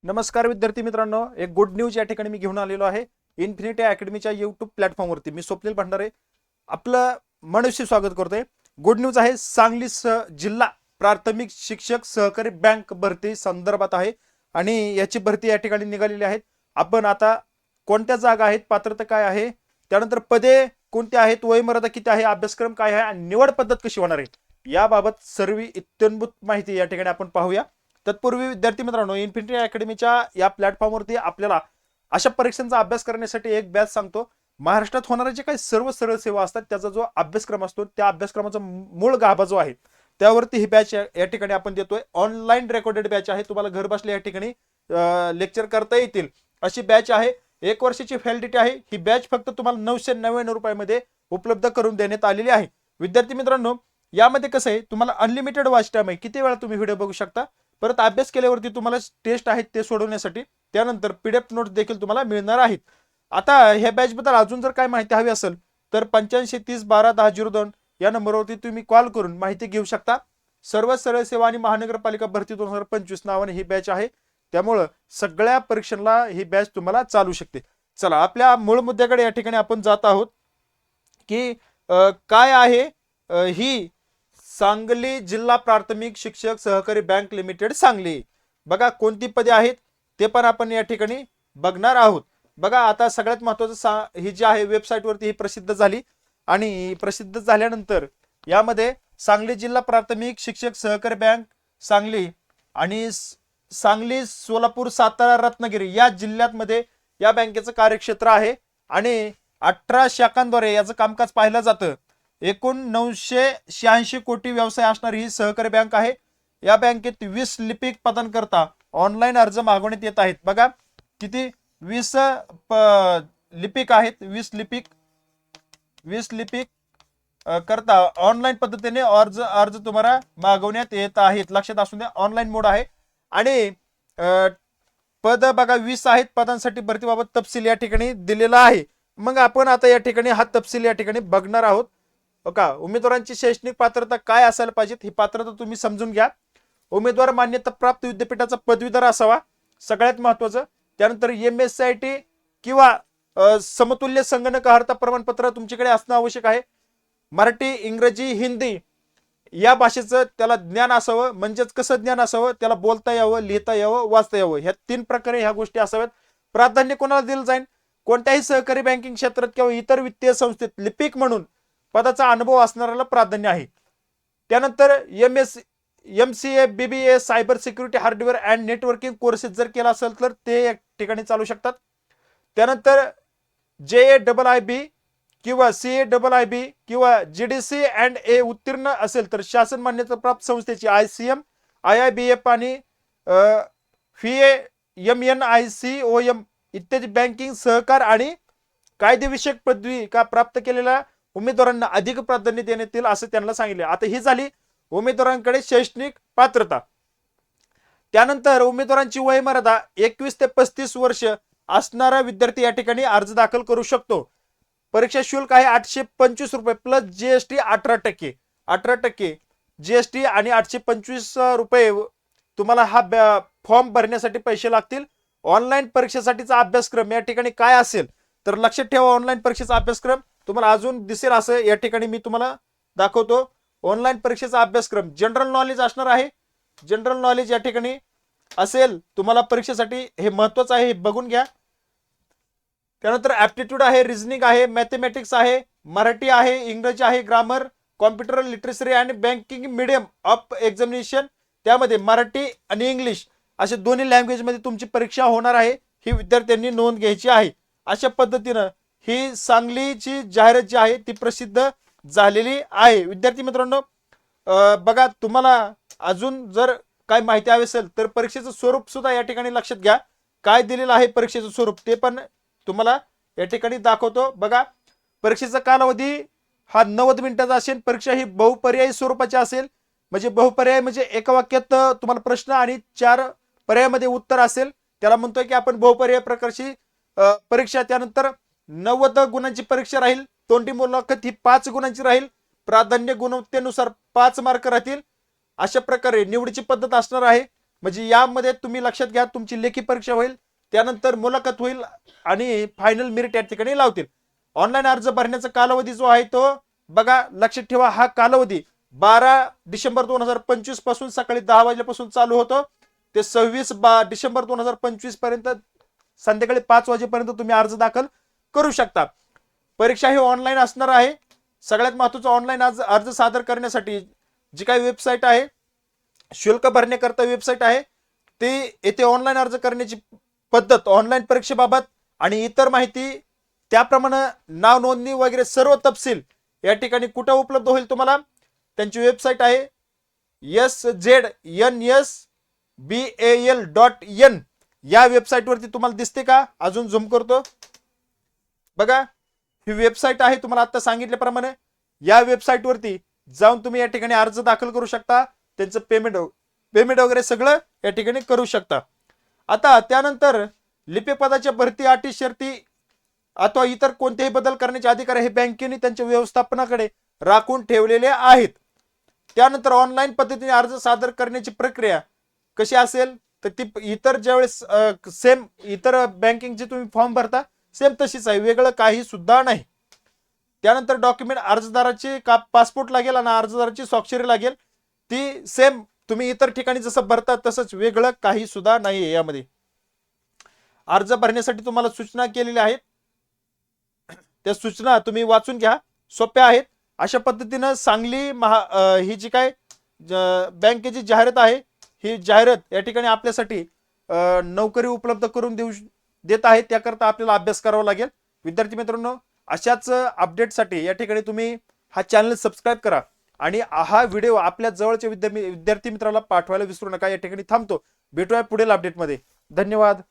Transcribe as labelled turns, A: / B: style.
A: नमस्कार विद्यार्थी मित्रांनो, एक गुड न्यूज या ठिकाणी मी घेऊन आलेलो आहे. इन्फिनिटी अकॅडमीच्या YouTube प्लॅटफॉर्मवरती मी स्वप्नील भंडारे आपलं मनस्वी स्वागत करतोय. गुड न्यूज आहे, सांगली जिल्हा प्राथमिक शिक्षक सहकारी बँक भरती संदर्भात आहे आणि याची भरती या ठिकाणी निघालेली आहे. आपण आता कोणत्या जागा आहेत, पात्रता काय आहे, त्यानंतर पदे कोणती आहेत, वयमर्यादा किती आहे, अभ्यासक्रम काय आहे आणि निवड पद्धत कशी होणार आहे याबाबत सर्व इत्थंभूत माहिती या ठिकाणी आपण पाहूया. तत्पूर्वी विद्यार्थी मित्रांनो, इन्फिनिटी अकॅडमीच्या या प्लॅटफॉर्मवरती आपल्याला अशा परीक्षांचा अभ्यास करण्यासाठी एक बॅच सांगतो. महाराष्ट्रात होणाऱ्या जे काही सर्व सरळ सेवा असतात त्याचा जो अभ्यासक्रम असतो त्या अभ्यासक्रमाचा मूळ गाभा जो आहे त्यावरती ही बॅच या ठिकाणी आपण देतोय. ऑनलाईन रेकॉर्डेड बॅच आहे, तुम्हाला घर बसल्या या ठिकाणी लेक्चर करता येतील अशी बॅच आहे. 1 वर्षाची व्हॅलिडिटी आहे. ही बॅच फक्त तुम्हाला 999 रुपयामध्ये उपलब्ध करून देण्यात आलेली आहे. विद्यार्थी मित्रांनो, यामध्ये कसं आहे, तुम्हाला अनलिमिटेड वॉच टाइम आहे, किती वेळा तुम्ही व्हिडिओ बघू शकता. परत अभ्यास केल्यावरती तुम्हाला टेस्ट आहेत ते सोडवण्यासाठी त्यानंतर पीडीएफ नोट्स देखील तुम्हाला मिळणार आहेत. आता ह्या बॅच बद्दल अजून जर काय माहिती हवी असेल तर 85 30 12 10 02 या नंबरवरती तुम्ही कॉल करून माहिती घेऊ शकता. सर्व सरळ सेवा आणि महानगरपालिका भरती 2025 नावाने ही बॅच आहे, त्यामुळं सगळ्या परीक्षांना ही बॅच तुम्हाला चालू शकते. चला आपल्या मूळ मुद्द्याकडे या ठिकाणी आपण जात आहोत की काय आहे ही सांगली जिल्हा प्राथमिक शिक्षक सहकारी बँक लिमिटेड सांगली. बघा कोणती पदे आहेत ते पण आपण या ठिकाणी बघणार आहोत. बघा आता सगळ्यात महत्वाचं ही जी आहे वेबसाईट वरती ही प्रसिद्ध झाली आणि प्रसिद्ध झाल्यानंतर यामध्ये सांगली जिल्हा प्राथमिक शिक्षक सहकारी बँक सांगली आणि सांगली, सोलापूर, सातारा, रत्नागिरी या जिल्ह्यांमध्ये या बँकेचं कार्यक्षेत्र आहे आणि 18 शाखांद्वारे याचं कामकाज पाहिलं जातं. एकूण 986 कोटी व्यवसाय असणारी ही सहकारी बँक आहे. या बँकेत 20 लिपिक पदांकरता ऑनलाईन अर्ज मागवण्यात येत आहेत. बघा किती 20 लिपिक आहेत. 20 लिपिक करता ऑनलाईन पद्धतीने अर्ज तुम्हाला मागवण्यात येत आहेत. लक्षात असू द्या, ऑनलाईन मोड आहे आणि पद बघा 20 आहेत. पदांसाठी भरतीबाबत तपशील या ठिकाणी दिलेला आहे. मग आपण आता या ठिकाणी हा तपशील या ठिकाणी बघणार आहोत. का उमेदवारांची शैक्षणिक पात्रता काय असायला पाहिजे ही पात्रता तुम्ही समजून घ्या. उमेदवार मान्यता प्राप्त विद्यापीठाचा पदवीधर असावा, सगळ्यात महत्वाचं. त्यानंतर MSCIT किंवा समतुल्य संगणक अर्हता प्रमाणपत्र तुमच्याकडे असणं आवश्यक आहे. मराठी, इंग्रजी, हिंदी या भाषेचं त्याला ज्ञान असावं. म्हणजेच कसं ज्ञान असावं, त्याला बोलता यावं, लिहिता यावं, वाचता यावं. ह्या 3 प्रकारे ह्या गोष्टी असाव्यात. प्राधान्य कोणाला दिलं जाईल, कोणत्याही सहकारी बँकिंग क्षेत्रात किंवा इतर वित्तीय संस्थेत लिपिक म्हणून पदाचा अनुभव असणाऱ्याला प्राधान्य आहे. त्यानंतर MCA, BBA, cyber security, hardware and networking courses जर केला असेल तर ते या ठिकाणी चालू शकतात. त्यानंतर JAIIB किंवा CAIIB किंवा GDC&A उत्तीर्ण असेल तर शासन मान्यता प्राप्त संस्थेची ICM, IIBF आणि FAMNICOM इत्यादी बँकिंग, सहकार आणि कायदेविषयक पदवी का प्राप्त केलेल्या उमेदवारांना अधिक प्राधान्य देण्यात येईल असं त्यांना सांगितले. आता ही झाली उमेदवारांकडे शैक्षणिक पात्रता. त्यानंतर उमेदवारांची वयमर्यादा 21 ते 35 वर्ष असणारा विद्यार्थी या ठिकाणी अर्ज दाखल करू शकतो. परीक्षा शुल्क आहे 825 रुपये प्लस GST 18% GST आणि 825 रुपये तुम्हाला हा फॉर्म भरण्यासाठी पैसे लागतील. ऑनलाईन परीक्षेसाठीचा अभ्यासक्रम या ठिकाणी काय असेल तर लक्षात ठेवा, ऑनलाईन परीक्षेचा अभ्यासक्रम तुम्हाला अजून दिसेल असं या ठिकाणी मी तुम्हाला दाखवतो. ऑनलाईन परीक्षेचा अभ्यासक्रम जनरल नॉलेज असणार आहे. जनरल नॉलेज या ठिकाणी असेल तुम्हाला परीक्षेसाठी, हे महत्वाचं आहे, हे बघून घ्या. त्यानंतर ऍप्टिट्यूड आहे, रिझनिंग आहे, मॅथमॅटिक्स आहे, मराठी आहे, इंग्रजी आहे, ग्रामर, कॉम्प्युटर लिटरेसी आणि बँकिंग मीडियम ऑफ एक्झामिनेशन. त्यामध्ये मराठी आणि इंग्लिश असे दोन्ही लँग्वेज मध्ये तुमची परीक्षा होणार आहे. ही विद्यार्थ्यांनी नोंद घ्यायची आहे. अशा पद्धतीनं ही सांगलीची जाहिरात जी आहे ती प्रसिद्ध झालेली आहे. विद्यार्थी मित्रांनो, बघा तुम्हाला अजून जर काय माहिती हवी असेल तर परीक्षेचं स्वरूप सुद्धा या ठिकाणी लक्षात घ्या. काय दिलेलं आहे परीक्षेचं स्वरूप ते पण तुम्हाला या ठिकाणी दाखवतो. बघा परीक्षेचा कालावधी हा 90 मिनिटाचा असेल. परीक्षा ही बहुपर्यायी स्वरूपाची असेल. म्हणजे बहुपर्याय म्हणजे एका वाक्यात तुम्हाला प्रश्न आणि 4 पर्यायामध्ये उत्तर असेल, त्याला म्हणतोय की आपण बहुपर्याय प्रकारची परीक्षा. त्यानंतर 90 गुणांची परीक्षा राहील. तोंडी मुलाखत ही 5 गुणांची राहील. प्राधान्य गुणवत्तेनुसार 5 मार्क राहतील. अशा प्रकारे निवडीची पद्धत असणार आहे. म्हणजे यामध्ये तुम्ही लक्षात घ्या, तुमची लेखी परीक्षा होईल, त्यानंतर मुलाखत होईल आणि फायनल मेरिट या ठिकाणी लावतील. ऑनलाईन अर्ज भरण्याचा कालावधी जो आहे तो बघा, लक्षात ठेवा, हा कालावधी 12 डिसेंबर 2025 पासून सकाळी 10 वाजल्यापासून चालू होतो ते 26 डिसेंबर 2025 पर्यंत संध्याकाळी 5 वाजेपर्यंत तुम्ही अर्ज दाखल करू शकता. परीक्षा ही ऑनलाईन असणार आहे. सगळ्यात महत्त्वाचं, ऑनलाईन अर्ज सादर करण्यासाठी जी काही वेबसाईट आहे, शुल्क भरण्याकरता वेबसाईट आहे, ते येथे ऑनलाईन अर्ज करण्याची पद्धत, ऑनलाईन परीक्षेबाबत आणि इतर माहिती, त्याप्रमाणे नाव नोंदणी वगैरे सर्व तपशील या ठिकाणी कुठं उपलब्ध होईल तुम्हाला, त्यांची वेबसाईट आहे SZNSBAL.in. या वेबसाईट वरती तुम्हाला दिसते का, अजून झूम करतो बघा, ही वेबसाईट आहे तुम्हाला आता सांगितल्याप्रमाणे. या वेबसाईट वरती जाऊन तुम्ही या ठिकाणी अर्ज दाखल करू शकता, त्यांचं पेमेंट वगैरे सगळं या ठिकाणी करू शकता. आता त्यानंतर लिपिक पदाच्या भरती अटी शर्ती अथवा इतर कोणतेही बदल करण्याचे अधिकार हे बँकेने त्यांच्या व्यवस्थापनाकडे राखून ठेवलेले आहेत. त्यानंतर ऑनलाईन पद्धतीने अर्ज सादर करण्याची प्रक्रिया कशी असेल, तर ती इतर ज्यावेळेस सेम इतर बँकिंगचे तुम्ही फॉर्म भरता सेम तशीच आहे, वेगळं काही सुद्धा नाही. त्यानंतर डॉक्युमेंट, अर्जदाराची पासपोर्ट लागेल आणि अर्जदाराची स्वाक्षरी लागेल, ती सेम तुम्ही इतर ठिकाणी जसं भरता तसंच, वेगळं काही सुद्धा नाही यामध्ये. अर्ज भरण्यासाठी तुम्हाला सूचना केलेल्या आहेत, त्या सूचना तुम्ही वाचून घ्या, सोप्या आहेत. अशा पद्धतीनं सांगली ही जी काय बँकेची जाहिरात आहे, ही जाहिरात या ठिकाणी आपल्यासाठी नोकरी उपलब्ध करून देत आहे. त्याकरता आपल्याला अभ्यास करावा लागेल. विद्यार्थी मित्रांनो, अशाच अपडेटसाठी या ठिकाणी तुम्ही हा चॅनल सबस्क्राईब करा आणि हा व्हिडिओ आपल्या जवळच्या विद्यार्थी मित्राला पाठवायला विसरू नका. या ठिकाणी थांबतो, भेटूया पुढील अपडेटमध्ये. धन्यवाद.